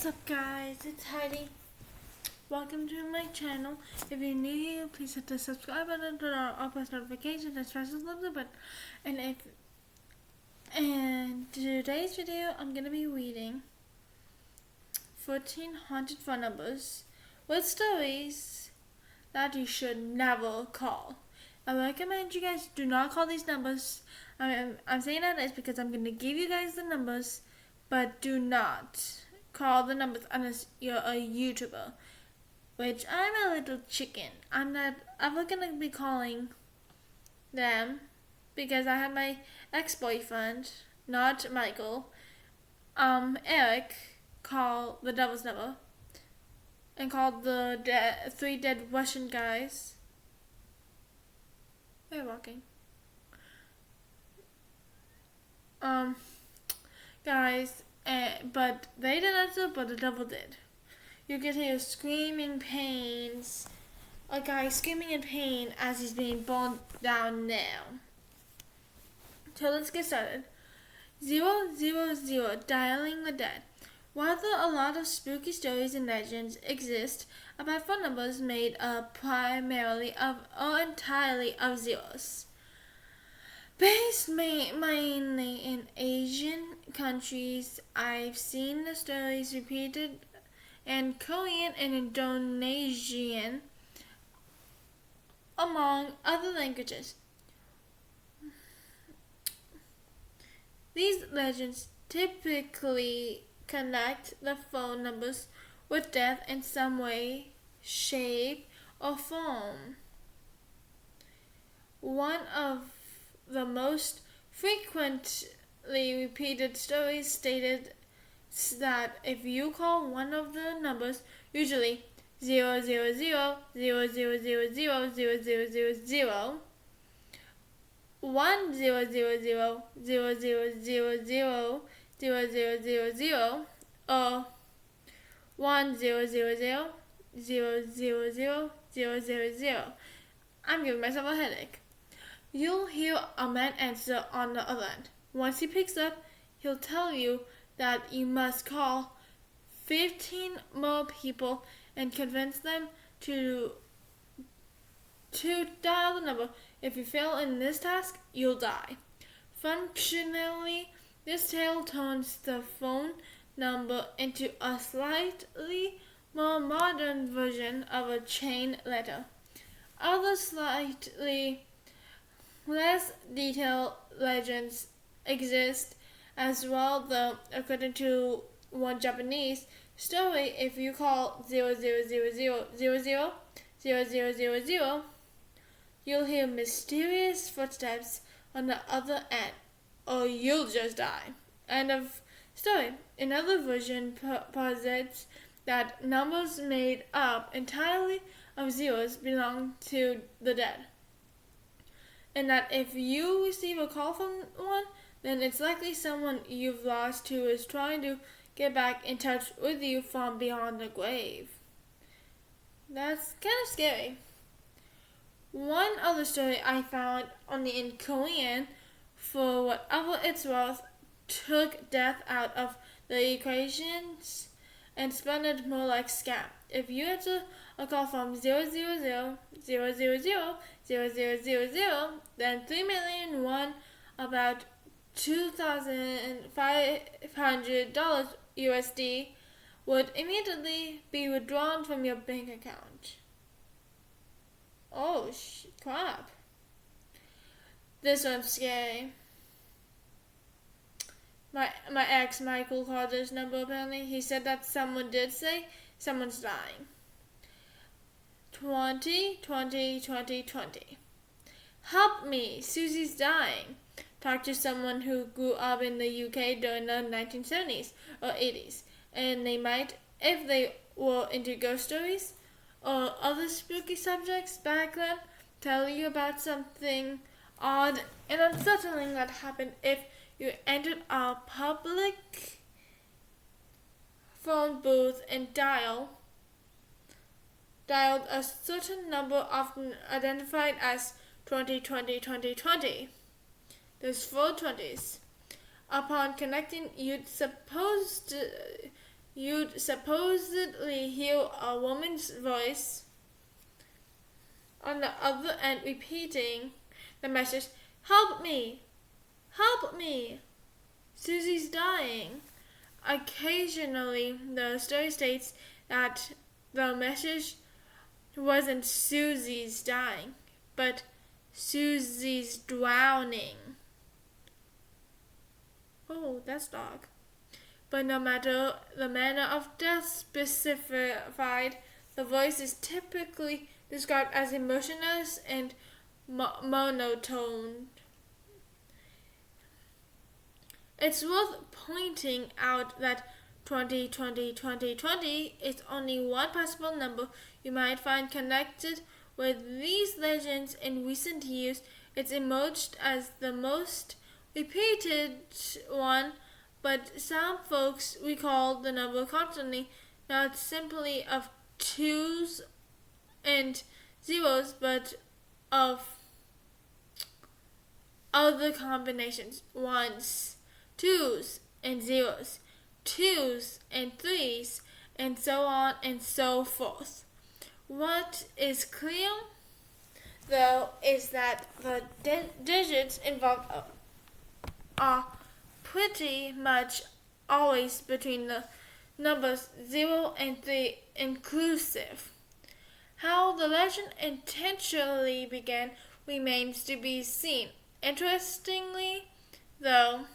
What's up, guys? It's Heidi. Welcome to my channel. If you're new here, please hit the subscribe button, turn on all post notifications, and press the button. And today's video, I'm gonna be reading 14 haunted phone numbers with stories that you should never call. I recommend you guys do not call these numbers. I'm saying that is because I'm gonna give you guys the numbers, but do not call the numbers unless you're a YouTuber, which I'm a little chicken. I'm not gonna be calling them because I have my ex-boyfriend, not Michael, Eric, call the devil's number and called the three dead Russian guys. They're walking. Guys, but they didn't answer, but the devil did. You can hear screaming pains. A guy screaming in pain as he's being burned down now. So let's get started. 000, dialing the dead. While there are a lot of spooky stories and legends exist about phone numbers made up primarily of or entirely of zeros, based mainly in Asian countries, I've seen the stories repeated in Korean and Indonesian, among other languages. These legends typically connect the phone numbers with death in some way, shape, or form. One of the most frequently repeated stories stated that if you call one of the numbers, usually 0000000000000, 100000000000, or 1000000000, I'm giving myself a headache. You'll hear a man answer on the other end. Once he picks up, he'll tell you that you must call 15 more people and convince them to dial the number. If you fail in this task, you'll die. Functionally, this tale turns the phone number into a slightly more modern version of a chain letter. Other slightly less detailed legends exist as well, though according to one Japanese story, if you call 00000000000, you'll hear mysterious footsteps on the other end, or you'll just die. End of story. Another version posits that numbers made up entirely of zeros belong to the dead, and that if you receive a call from one, then it's likely someone you've lost who is trying to get back in touch with you from beyond the grave. That's kind of scary. One other story I found only in Korean, for whatever it's worth, took death out of the equations and spun it more like scam. If you answer a call from 000000000, then 3,000,001, about $2,500 USD, would immediately be withdrawn from your bank account. Oh, crap. This one's scary. My ex, Michael, called this number apparently. He said that someone did say someone's dying. 20. Help me, Susie's dying. Talk to someone who grew up in the UK during the 1970s or 80s, and they might, if they were into ghost stories or other spooky subjects back then, tell you about something odd and unsettling that happened if you entered a public phone booth and dialed a certain number often identified as 20. There's 4 20s. Upon connecting, you'd supposed you'd supposedly hear a woman's voice on the other end repeating the message, "Help me! Help me! Susie's dying." Occasionally, the story states that the message wasn't Susie's dying, but Susie's drowning. Oh, that's dark. But no matter the manner of death specified, the voice is typically described as emotionless and monotone. It's worth pointing out that 2020 is only one possible number you might find connected with these legends in recent years. It's emerged as the most repeated one, but some folks recall the number constantly, not simply of twos and zeros, but of other combinations, ones, twos and zeros, twos and threes, and so on and so forth. What is clear, though, is that the digits involved are pretty much always between the numbers 0 and 3 inclusive. How the legend intentionally began remains to be seen. Interestingly, though,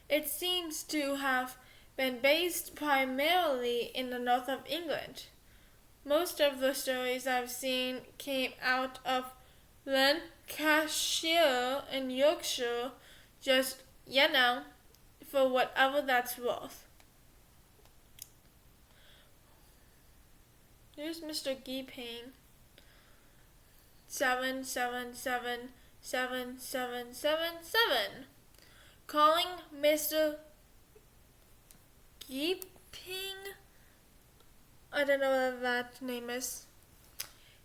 it seems to have been based primarily in the north of England. Most of the stories I've seen came out of Lancashire and Yorkshire, just, for whatever that's worth. Here's Mr. Geeping. 7777777. Calling Mr. Geeping? I don't know what that name is.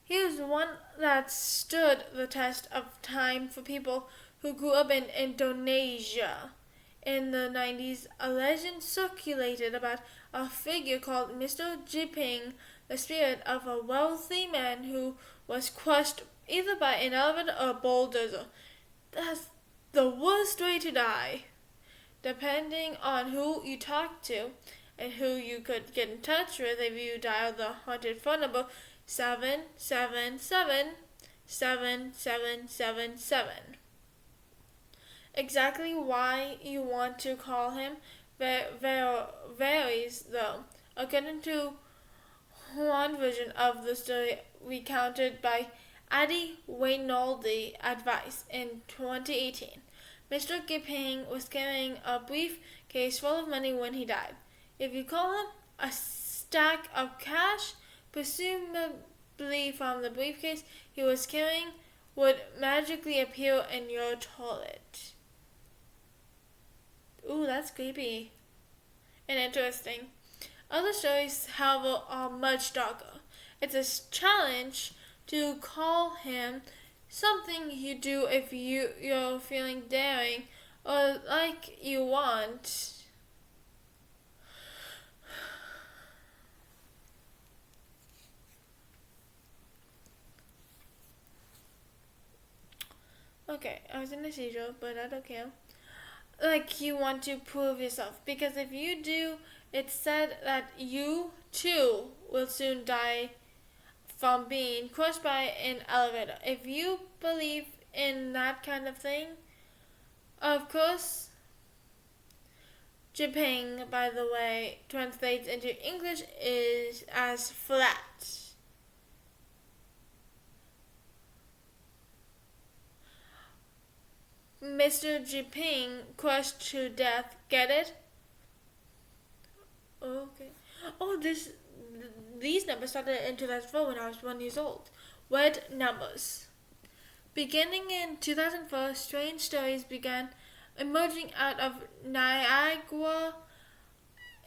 Here's one that stood the test of time for people who grew up in Indonesia. In the 90s, a legend circulated about a figure called Mr. Jiping, the spirit of a wealthy man who was crushed either by an elevator or a bulldozer. That's the worst way to die. Depending on who you talk to and who you could get in touch with, if you dial the haunted phone number 777-7777. Exactly why you want to call him varies, though. According to one version of the story recounted by Adi Wainaldi Advice in 2018, Mr. Gipping was carrying a briefcase full of money when he died. If you call him, a stack of cash, presumably from the briefcase he was carrying, would magically appear in your toilet. Ooh, that's creepy and interesting. Other stories, however, are much darker. It's a challenge to call him, something you do if you're feeling daring or like you want. Okay, I was in a seizure, but I don't care. Like you want to prove yourself, because if you do, it's said that you too will soon die from being crushed by an elevator. If you believe in that kind of thing, of course, Japan, by the way, translates into English is as flat. Mr. Jiping crushed to death. Get it? Okay. Oh, these numbers started in 2004 when I was 1 year old. Weird numbers. Beginning in 2004, strange stories began emerging out of Niagara.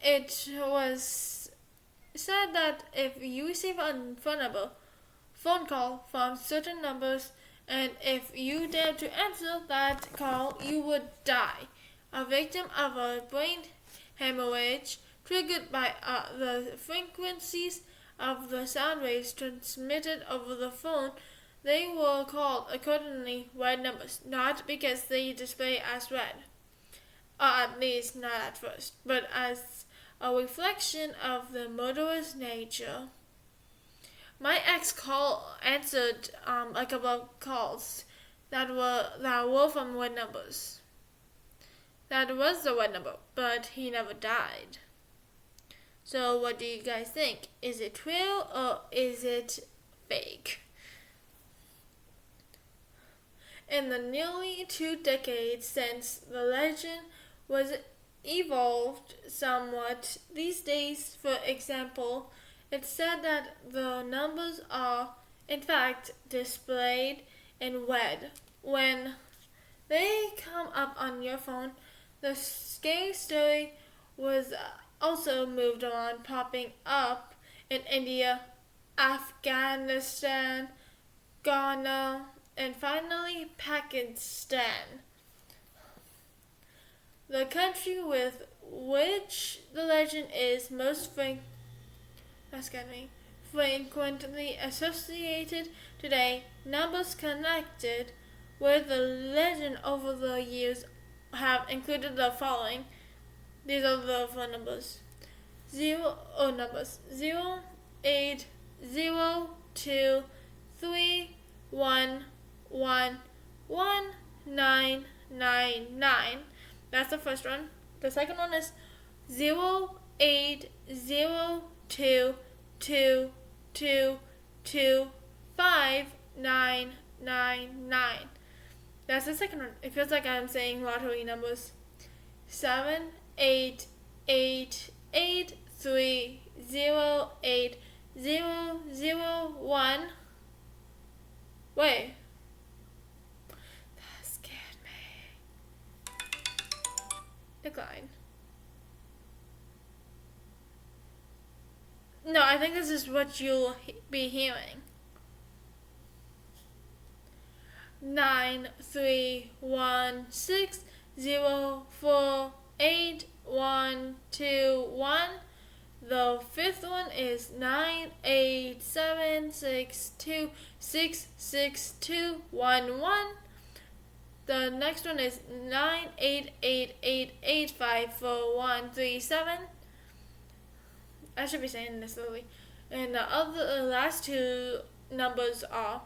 It was said that if you receive a phone call from certain numbers, and if you dared to answer that call, you would die. A victim of a brain hemorrhage, triggered by the frequencies of the sound waves transmitted over the phone. They were called accordingly red numbers, not because they display as red, or at least not at first, but as a reflection of the murderous nature. My ex answered a couple of calls that were from red numbers. That was the red number, but he never died. So what do you guys think? Is it real or is it fake? In the nearly 2 decades since the legend was evolved somewhat, these days, for example, it's said that the numbers are, in fact, displayed in red. When they come up on your phone, the scary story was also moved on, popping up in India, Afghanistan, Ghana, and finally Pakistan. The country with which the legend is most frequently associated today, numbers connected with the legend over the years have included the following. These are the phone numbers. 0 8 0 2 3 1 1 1 9 9 9. That's the first one. The second one is 0 8 0 2 2 2 2 5 9 9 9. That's the second one. It feels like I'm saying lottery numbers. 7 8 8 8 3 0 8 0 0 1. Wait. That scared me. Decline. No, I think this is what you'll be hearing. 9 3 1 6 0 4 8 1 2 1. The fifth one is 9 8 7 6 2 6 6 2 1 1. The next one is 9 8 8 8 8 5 4 1 3 7. I should be saying this slowly. And the last two numbers are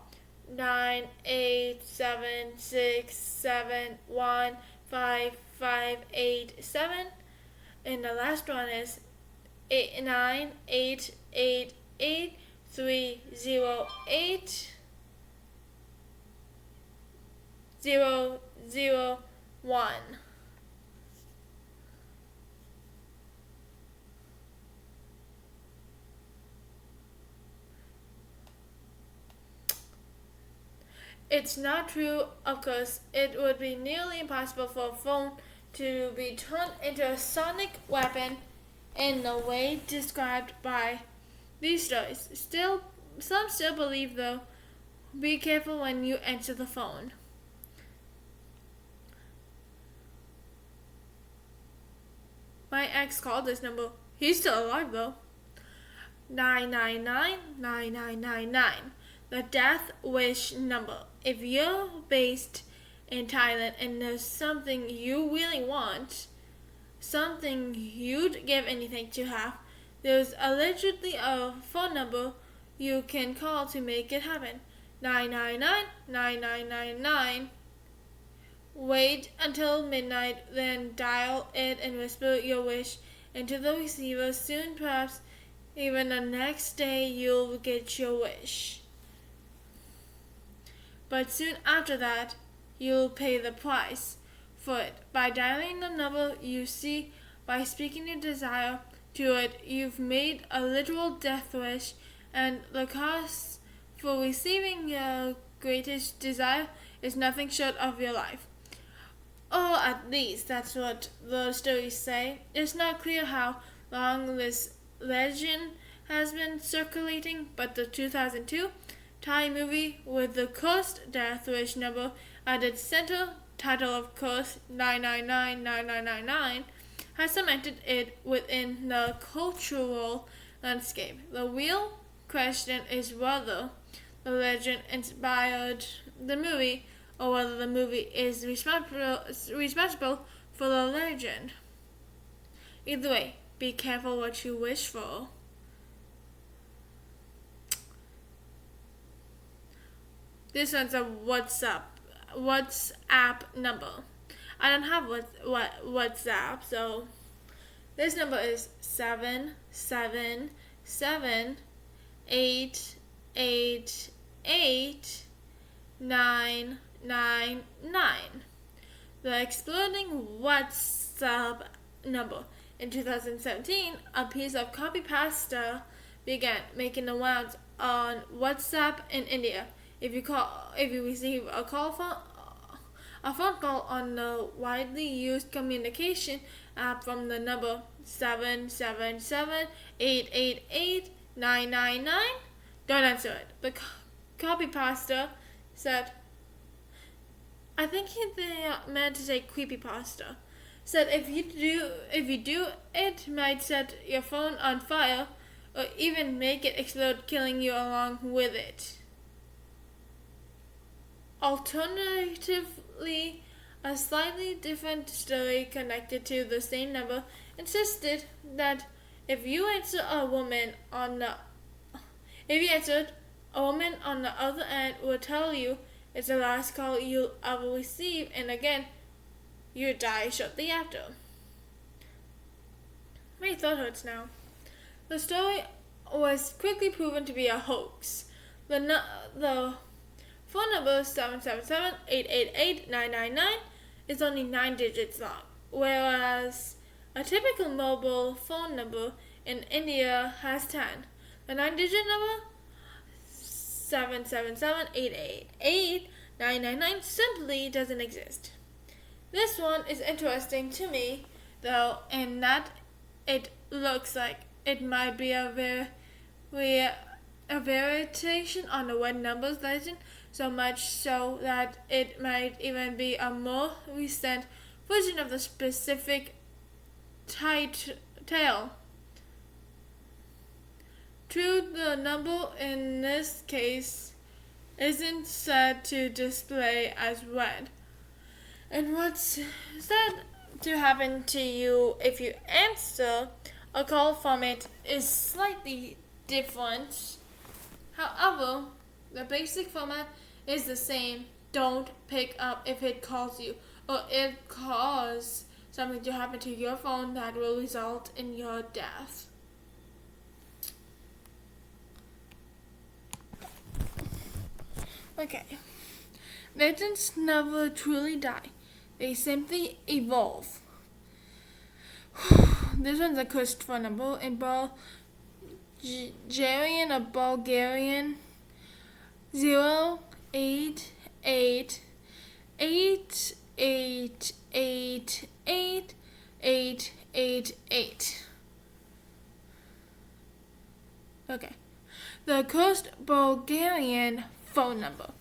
9 8 7 6 7 1 5 5 8 7. And the last one is 9 8 8 8 3 0 8 0 0 1. It's not true, of course. It would be nearly impossible for a phone to be turned into a sonic weapon in the way described by these stories. Some still believe, though. Be careful when you answer the phone. My ex called this number. He's still alive, though. 999-9999. The death wish number. If you're based in Thailand and there's something you really want, something you'd give anything to have, there's allegedly a phone number you can call to make it happen. 999-9999. Wait until midnight, then dial it and whisper your wish into the receiver. Soon, perhaps even the next day, you'll get your wish. But soon after that, you'll pay the price for it. By dialing the number you see, by speaking your desire to it, you've made a literal death wish, and the cost for receiving your greatest desire is nothing short of your life. Or at least that's what the stories say. It's not clear how long this legend has been circulating, but the 2002 Thai movie with the cursed death wish number at its center, title of course 9999999, has cemented it within the cultural landscape. The real question is whether the legend inspired the movie or whether the movie is responsible for the legend. Either way, be careful what you wish for. This one's a WhatsApp number. I don't have WhatsApp, so this number is 777-888-999. The exploding WhatsApp number. In 2017, a piece of copy pasta began making the rounds on WhatsApp in India. If you receive a phone call on the widely used communication app from the number 777-888-999, don't answer it. The copy pasta said, I think they meant to say creepy pasta. Said if you do, it might set your phone on fire or even make it explode, killing you along with it. Alternatively, a slightly different story connected to the same number insisted that if you answered, a woman on the other end would tell you it's the last call you'll ever receive, and again, you die shortly after. My throat hurts now. The story was quickly proven to be a hoax. The phone number 777-888-999 is only 9 digits long, whereas a typical mobile phone number in India has 10. The 9-digit number 777-888-999 simply doesn't exist. This one is interesting to me, though, in that it looks like it might be a variation on the word numbers legend, so much so that it might even be a more recent version of the specific tale. True, the number in this case isn't said to display as red. And what's said to happen to you if you answer a call from it is slightly different. However, the basic format is the same. Don't pick up if it calls you or it causes something to happen to your phone that will result in your death. Okay. Legends never truly die. They simply evolve. This one's a cursed phone number in Bulgarian or Bulgarian 088888888. Okay. The cursed Bulgarian phone number.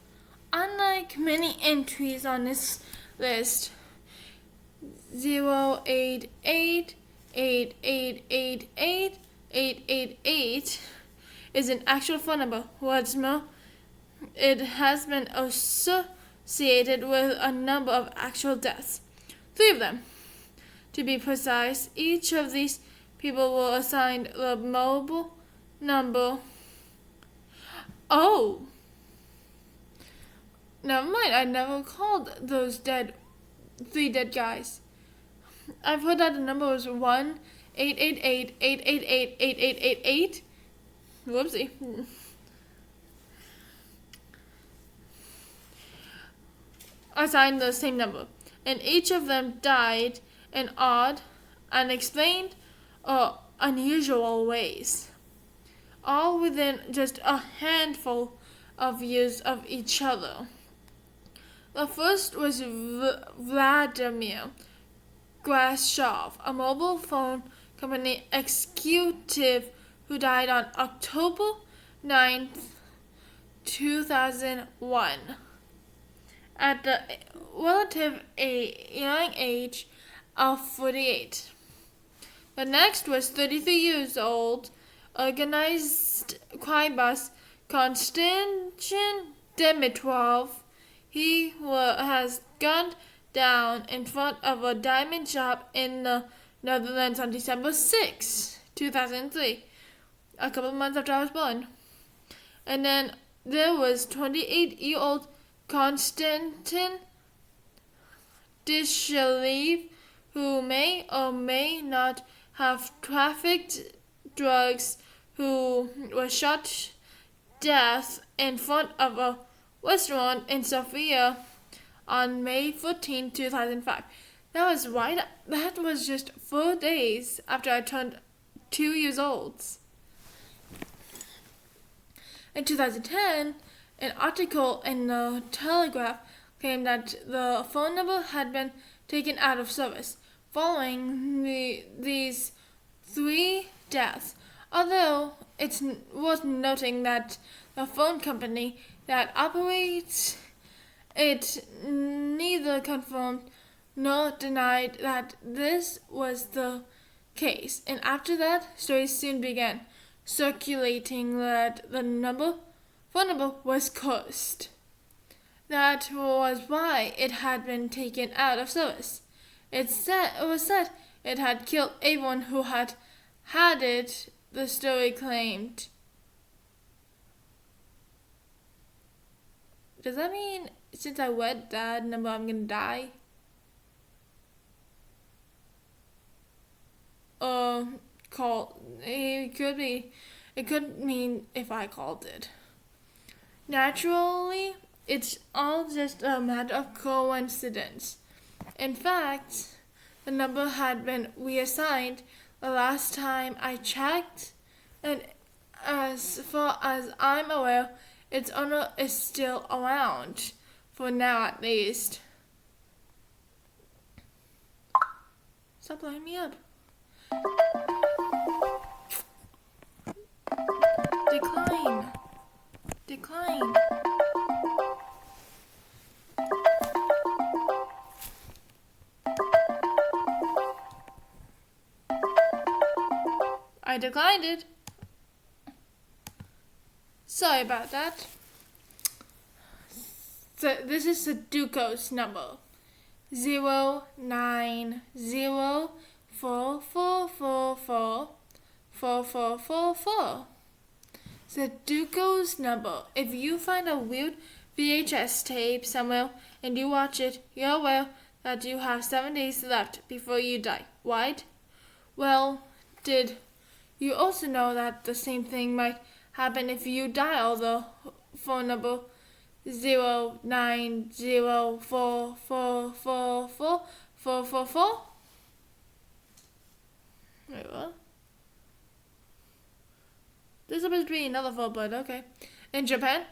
Unlike many entries on this list, 08888888888 is an actual phone number. What's more, it has been associated with a number of actual deaths. 3 of them. To be precise, each of these people were assigned the mobile number. Oh! Never mind, I never called those 3 dead guys. I've heard that the number was 1-888-888-8888. Whoopsie. Assigned the same number, and each of them died in odd, unexplained, or unusual ways, all within just a handful of years of each other. The first was Vladimir Grashov, a mobile phone company executive who died on October 9th, 2001, at the relative young age of 48. The next was 33 years old organized crime boss Konstantin Dimitrov. He has gunned down in front of a diamond shop in the Netherlands on December 6, 2003, a couple of months after I was born. And then there was 28-year-old Konstantin Dishalev, who may or may not have trafficked drugs, who was shot death in front of a restaurant in Sofia on May 14, 2005. That was just 4 days after I turned 2 years old. In 2010, an article in the Telegraph claimed that the phone number had been taken out of service following these 3 deaths, although it's worth noting that the phone company that operates it neither confirmed nor denied that this was the case. And after that, stories soon began circulating that the phone number was cursed. That was why it had been taken out of service. It was said it had killed everyone who had it, the story claimed. Does that mean since I read that number I'm gonna die? It could mean if I called it. Naturally, it's all just a matter of coincidence. In fact, the number had been reassigned the last time I checked, and as far as I'm aware, its owner is still around, for now at least. Stop lining me up. Decline. I declined it. Sorry about that. So this is Sudoku's number. 09044444444. Sudoku's number. If you find a weird VHS tape somewhere and you watch it, you're aware that you have 7 days left before you die, right? Well, did you also know that the same thing might happen if you dial the phone number 09044444444? Wait, what? There's supposed to be another 4, but okay. In Japan,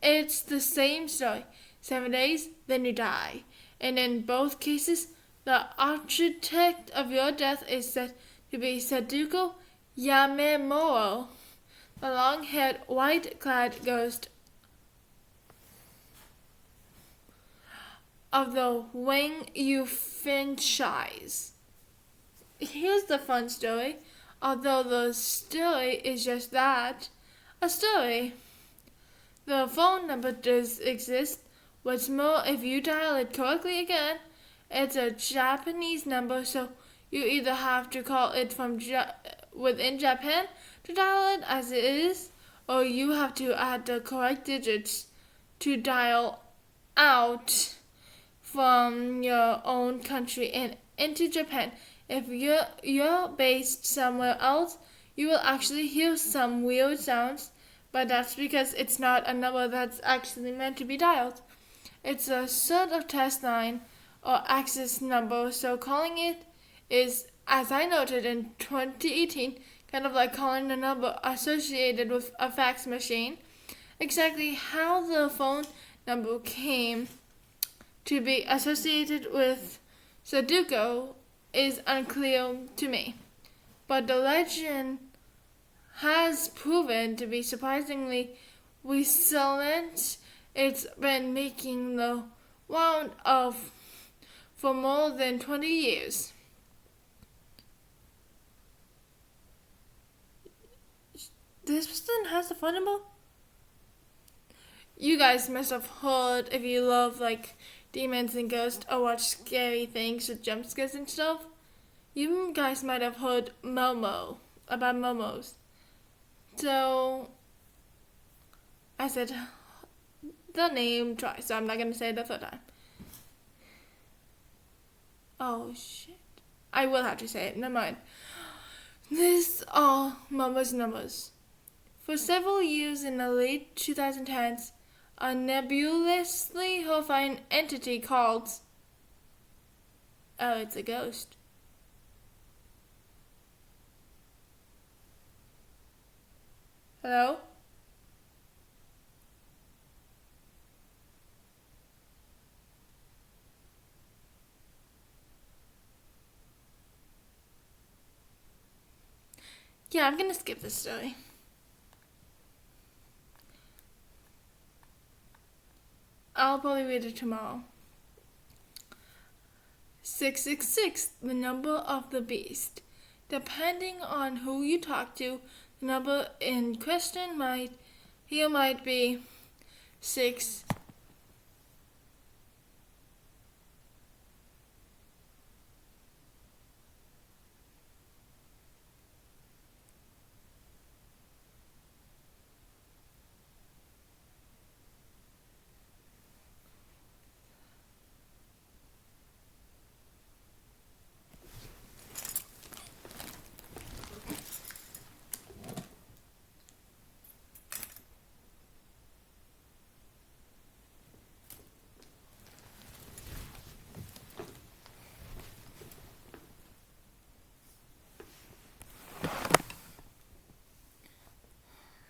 it's the same story. 7 days, then you die. And in both cases, the architect of your death is said to be Sudoku Yamemuro, the long-haired, white-clad ghost of the Wang Yu franchise. Here's the fun story, although the story is just that, a story. The phone number does exist. What's more, if you dial it correctly again, it's a Japanese number, so you either have to call it from within Japan to dial it as it is, or you have to add the correct digits to dial out from your own country and into Japan. If you're based somewhere else, you will actually hear some weird sounds, but that's because it's not a number that's actually meant to be dialed. It's a sort of test line or access number, so calling it is, as I noted in 2018, kind of like calling a number associated with a fax machine. Exactly how the phone number came to be associated with Sudoku is unclear to me, but the legend has proven to be surprisingly resilient. It's been making the round for more than 20 years. this person has a phone number? You guys must have heard, if you love like demons and ghosts or watch scary things with jump scares and stuff, you guys might have heard Momo, about Momos. So I said the name twice, so I'm not going to say it the third time. Oh shit. I will have to say it, never mind. These are Momo's numbers. For several years in the late 2010s, a nebulously horrifying entity called... Oh, it's a ghost. Hello? Yeah, I'm gonna skip this story. I'll probably read it tomorrow. 666, the number of the beast. Depending on who you talk to, the number in question might be 6.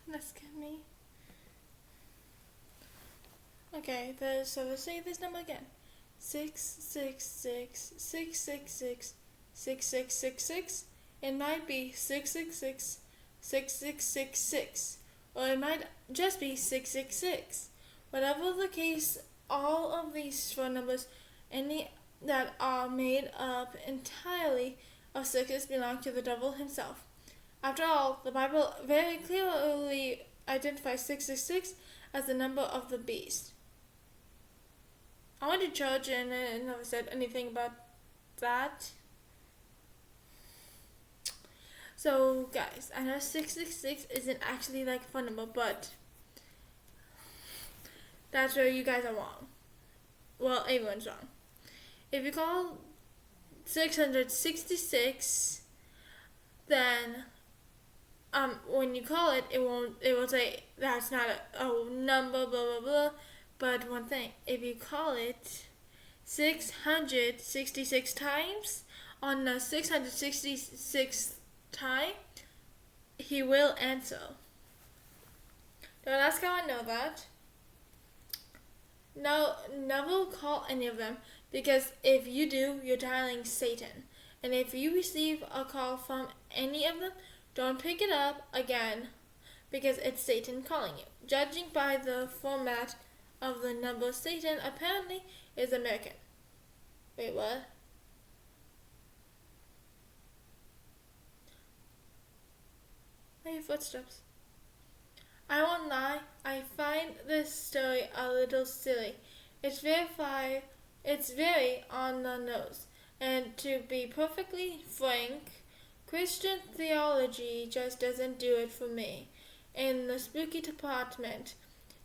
Let's get me. Okay, so let's say this number again. 666. It might be 666, or it might just be 666. Whatever the case, all of these phone numbers, any that are made up entirely of sixes, belong to the devil himself. After all, the Bible very clearly identifies 666 as the number of the beast. I went to church and it never said anything about that. So guys, I know 666 isn't actually like a phone number, but that's where you guys are wrong. Well, everyone's wrong. If you call 666, then when you call it, it will say that's not a number, blah blah blah. But one thing, if you call it 666 times, on the 666th time, he will answer. Don't ask how I know that. No, never call any of them, because if you do, you're dialing Satan. And if you receive a call from any of them, don't pick it up again, because it's Satan calling you. Judging by the format of the number, Satan apparently is American. Wait, what? I hear footsteps. I won't lie, I find this story a little silly. It's very on the nose. And to be perfectly frank, Christian theology just doesn't do it for me. In the spooky department,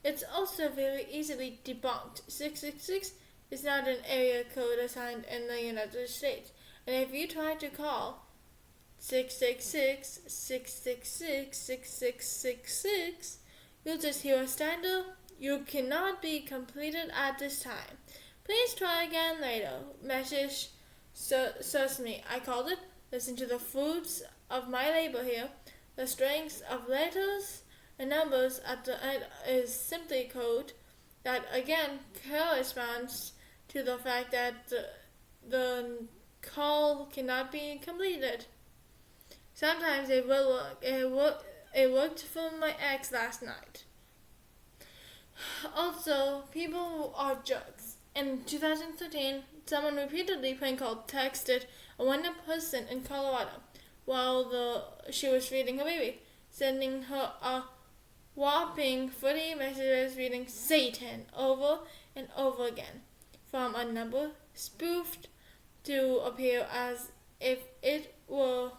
it's also very easily debunked. 666 is not an area code assigned in the United States. And if you try to call 666, you'll just hear a standard. You cannot be completed at this time. Please try again later. Message serves me. I called it. Listen to the fruits of my labor here. The strings of letters and numbers at the end is simply code that again corresponds to the fact that the call cannot be completed. Sometimes it will work. It worked for my ex last night. Also, people are jerks. In 2013, someone repeatedly prank called texted a random person in Colorado while she was feeding her baby. sending her a whopping 40 messages reading Satan over and over again from a number spoofed to appear as if it were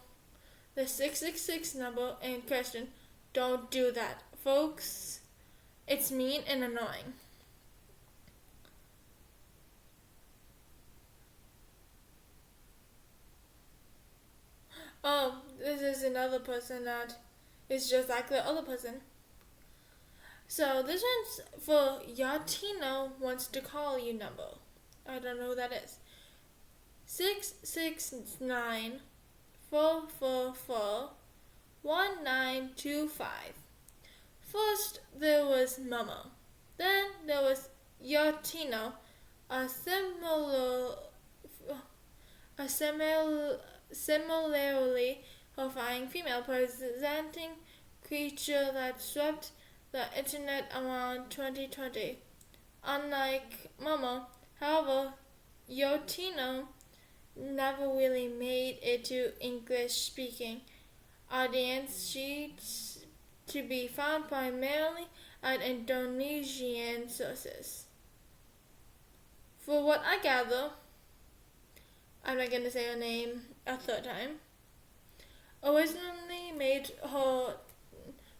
the 666 number in question. Don't do that, folks. It's mean and annoying. Oh, this is another person that is just like the other person. So this one's for Yatino wants to call you number. I don't know who that is. 669 444 1925. First there was Mama. Then there was Yatino, a similarly horrifying female presenting creature that swept the internet around 2020. Unlike Mama, however, Yotino never really made it to English-speaking audience. She's to be found primarily at Indonesian sources. For what I gather, I'm not going to say her name a third time.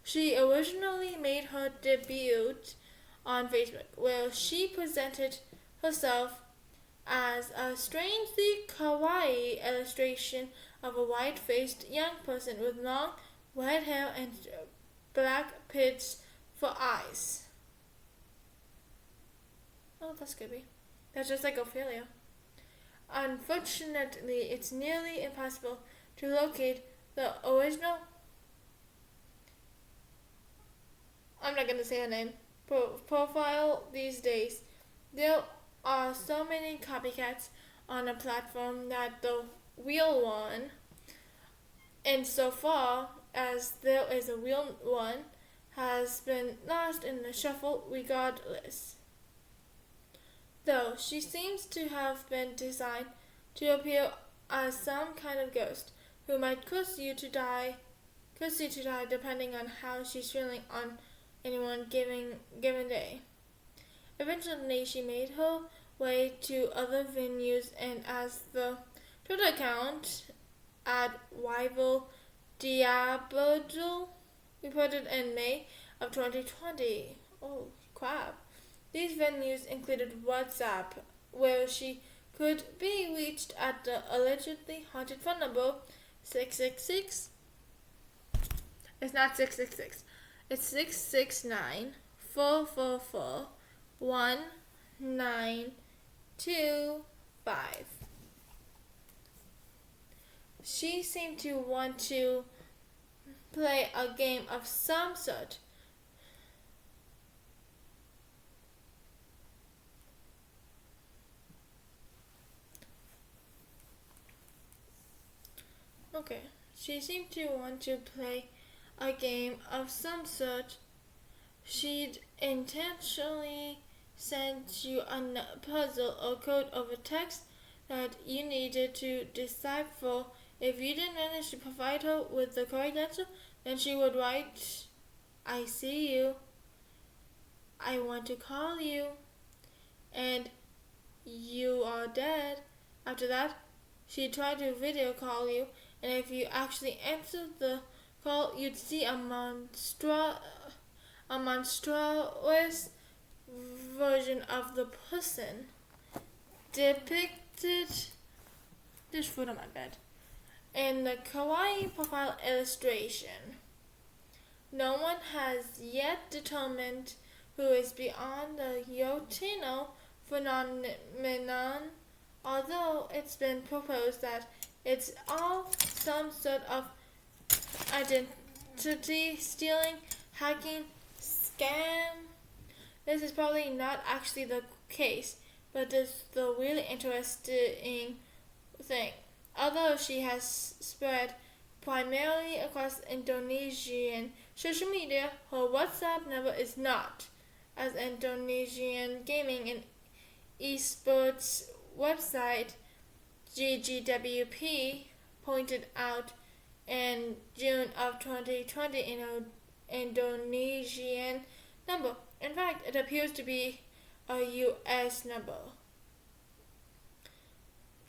She originally made her debut on Facebook, where she presented herself as a strangely kawaii illustration of a white-faced young person with long red hair and black pits for eyes. Oh, that's creepy. That's just like Ophelia. Unfortunately, it's nearly impossible to locate the original. I'm not going to say her name. Profile these days. There are so many copycats on a platform that the real one, and so far as there is a real one, has been lost in the shuffle regardless. Though she seems to have been designed to appear as some kind of ghost who might curse you to die depending on how she's feeling on any one given day. Eventually she made her way to other venues, and as the Twitter account at Rival Diablo reported in May of 2020. Oh crap. These venues included WhatsApp, where she could be reached at the allegedly haunted phone number 666. It's not 666. It's 669 444 1925. She seemed to want to play a game of some sort. Okay, she seemed to want to play a game of some sort. She'd intentionally send you a puzzle or code over text that you needed to decipher. If you didn't manage to provide her with the correct answer, then she would write, "I see you, I want to call you, and you are dead." After that, she'd try to video call you, and if you actually answered the call, you'd see a monstrous version of the person depicted. There's food on my bed. In the kawaii profile illustration. No one has yet determined who is beyond the Yotino phenomenon, although it's been proposed that it's all some sort of identity stealing, hacking scam. This is probably not actually the case, but it's the really interesting thing. Although she has spread primarily across Indonesian social media, her WhatsApp number is not, as Indonesian gaming and esports website GGWP pointed out. in June of 2020 in an Indonesian number. In fact, it appears to be a US number.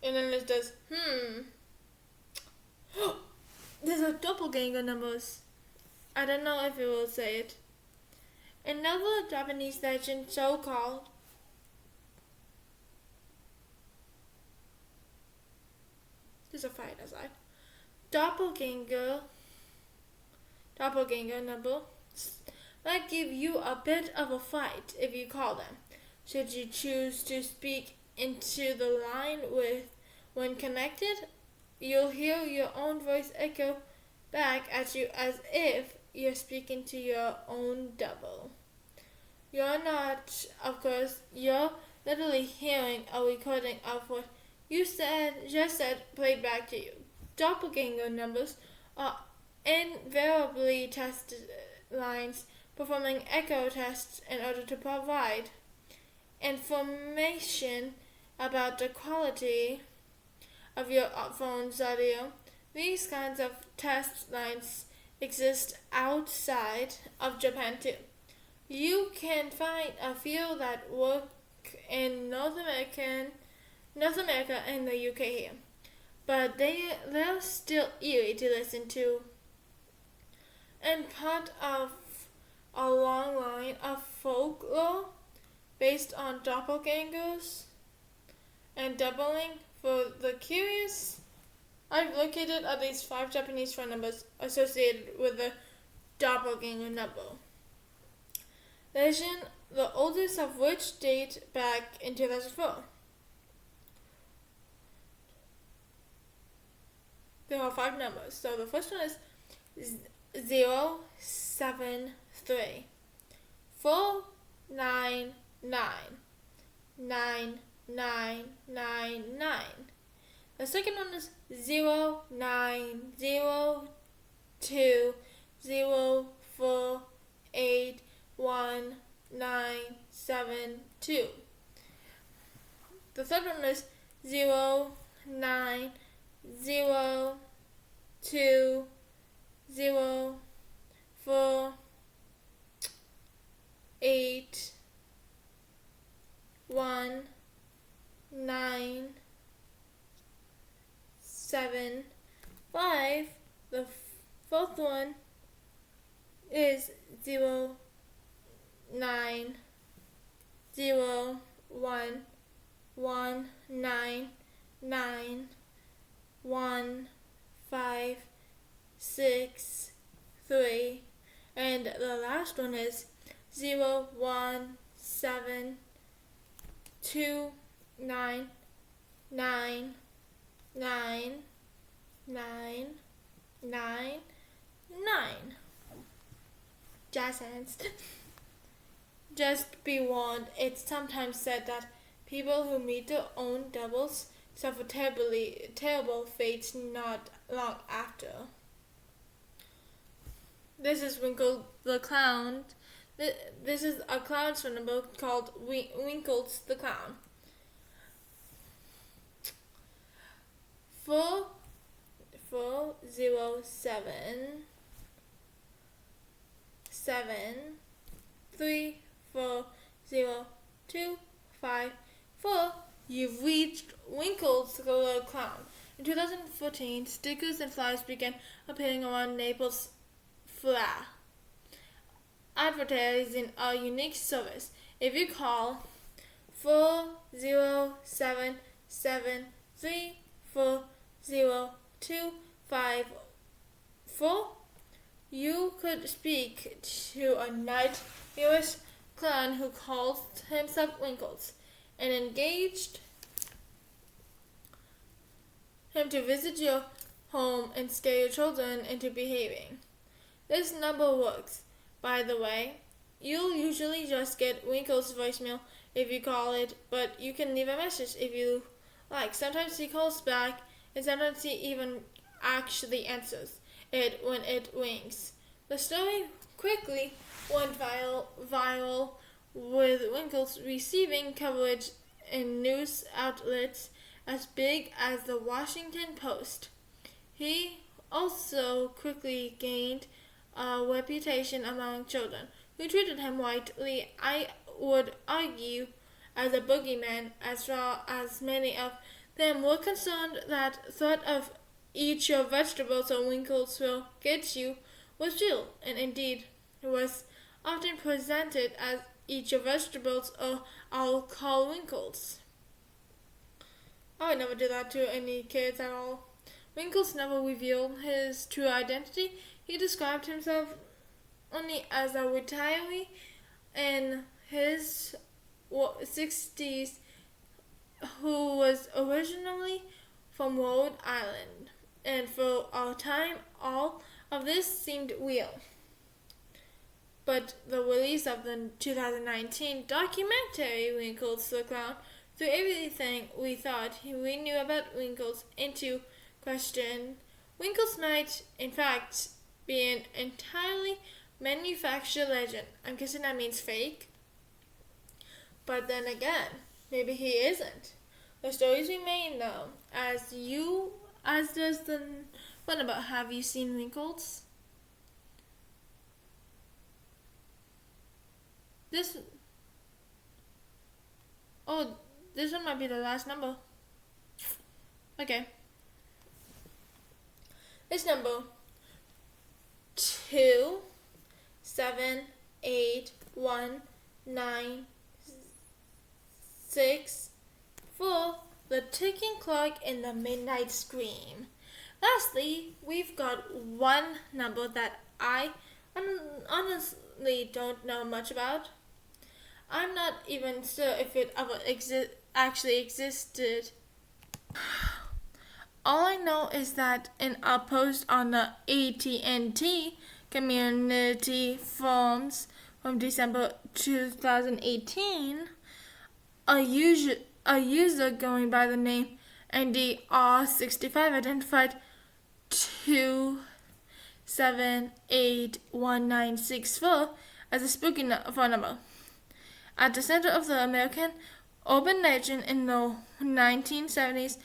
And then it does, there's a doppelganger numbers. I don't know if it will say it. Another Japanese legend, so-called there's a fight outside. Doppelganger number might give you a bit of a fight if you call them. Should you choose to speak into the line when connected, you'll hear your own voice echo back at you as if you're speaking to your own double. You're not, of course, you're literally hearing a recording of what you just said played back to you. Doppelganger numbers are invariably tested lines performing echo tests in order to provide information about the quality of your phone's audio. These kinds of test lines exist outside of Japan too. You can find a few that work in North America and the UK here, but they're still eerie to listen to, and part of a long line of folklore based on doppelgangers and doubling. For the curious, I've located at least 5 Japanese phone numbers associated with the doppelganger number. Legend, the oldest of which date back in 2004. There are 5 numbers. So the first one is 073 499 9999. The second one is 0902048192. The third one is 0902048195. The fourth one is 0901191563, and the last one is 0172999999. Jazz hands. Just be warned, it's sometimes said that people who meet their own doubles suffer terrible fates not long after. This is Winkle the Clown. This is a clown's phone number called Winkles the Clown. 407-340-254. You've reached Winkles the Clown. In 2014, stickers and flyers began appearing around Naples' Fla, advertising a unique service. If you call 407-734-0254, you could speak to a nightmarish clown who calls himself Winkles and engaged him to visit your home and scare your children into behaving. This number works, by the way. You'll usually just get Winkle's voicemail if you call it, but you can leave a message if you like. Sometimes he calls back, and sometimes he even actually answers it when it rings. The story quickly went viral with Winkles receiving coverage in news outlets as big as the Washington Post. He also quickly gained a reputation among children who treated him rightly. I would argue as a boogeyman, as well as many of them were concerned that threat of eat your vegetables or Winkles will get you was real, and indeed was often presented as eat your vegetables or I'll call Winkles. I would never do that to any kids at all. Winkles never revealed his true identity. He described himself only as a retiree in his 60s who was originally from Rhode Island. And for a time, all of this seemed real. But the release of the 2019 documentary Winkles the Clown threw everything we thought we knew about Winkles into question. Winkles might, in fact, be an entirely manufactured legend. I'm guessing that means fake. But then again, maybe he isn't. The stories remain though, as does the one about have you seen Winkles? This one might be the last number. Okay. This number 2781964, the ticking clock in the midnight scream. Lastly, we've got one number that I honestly don't know much about. I'm not even sure if it ever actually existed. All I know is that in a post on the AT&T community forums from December 2018, a user going by the name NDR65 identified 2781964 as a spooky phone number. At the center of the American urban legend in the 1970s,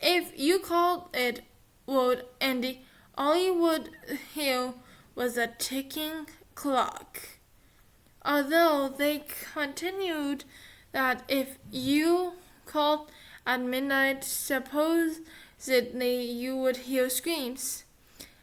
if you called it Road Andy, all you would hear was a ticking clock. Although they continued that if you called at midnight, supposedly you would hear screams.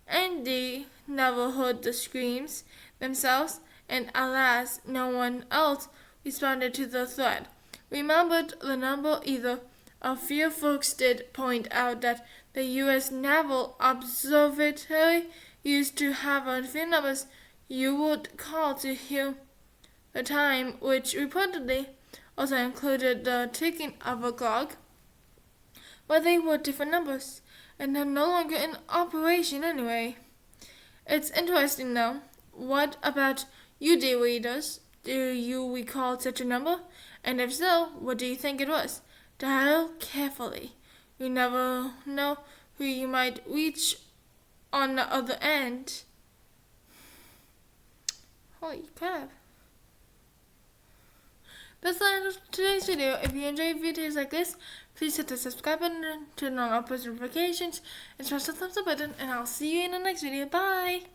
Andy never heard the screams themselves, and alas, no one else responded to the threat. Remembered the number either. A few folks did point out that the U.S. Naval Observatory used to have a few numbers you would call to hear the time, which reportedly also included the ticking of a clock, but they were different numbers, and are no longer in operation anyway. It's interesting though. What about you, dear readers? Do you recall such a number? And if so, what do you think it was? Dial carefully. You never know who you might reach on the other end. Holy crap. That's the end of today's video. If you enjoy videos like this, please hit the subscribe button, turn on all post notifications, and smash the thumbs up button, and I'll see you in the next video. Bye!